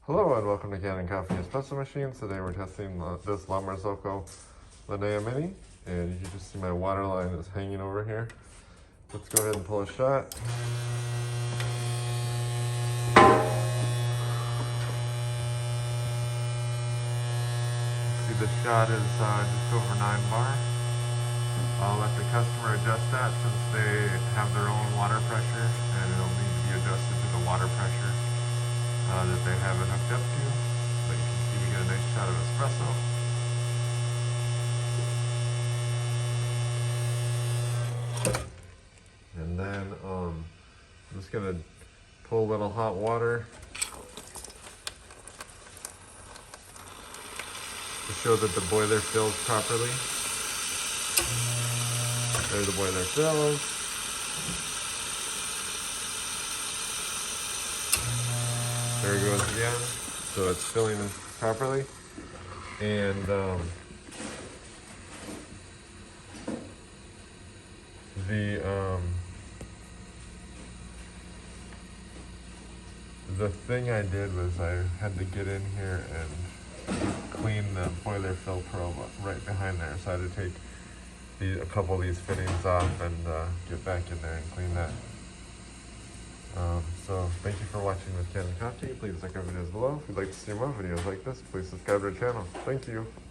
Hello and welcome to Kanen Coffee Espresso Machines. Today we're testing this Marzocco Linea Mini, and you can just see my water line is hanging over here. Let's go ahead and pull a shot. See, the shot is just over 9 bar. I'll let the customer adjust that since they have their own water pressure, and it'll need to be adjusted to the water pressure that they have it hooked up to. But you can see we get a nice shot of espresso. And then I'm just gonna pull a little hot water to show that the boiler fills properly. There the boiler fills. There it goes again. So it's filling properly. And the thing I did was I had to get in here and clean the boiler fill probe right behind there. So I had to take a couple of these fittings off and get back in there and clean that. So thank you for watching with Kanen Coffee. Please like our videos below. If you'd like to see more videos like this, please subscribe to our channel. Thank you.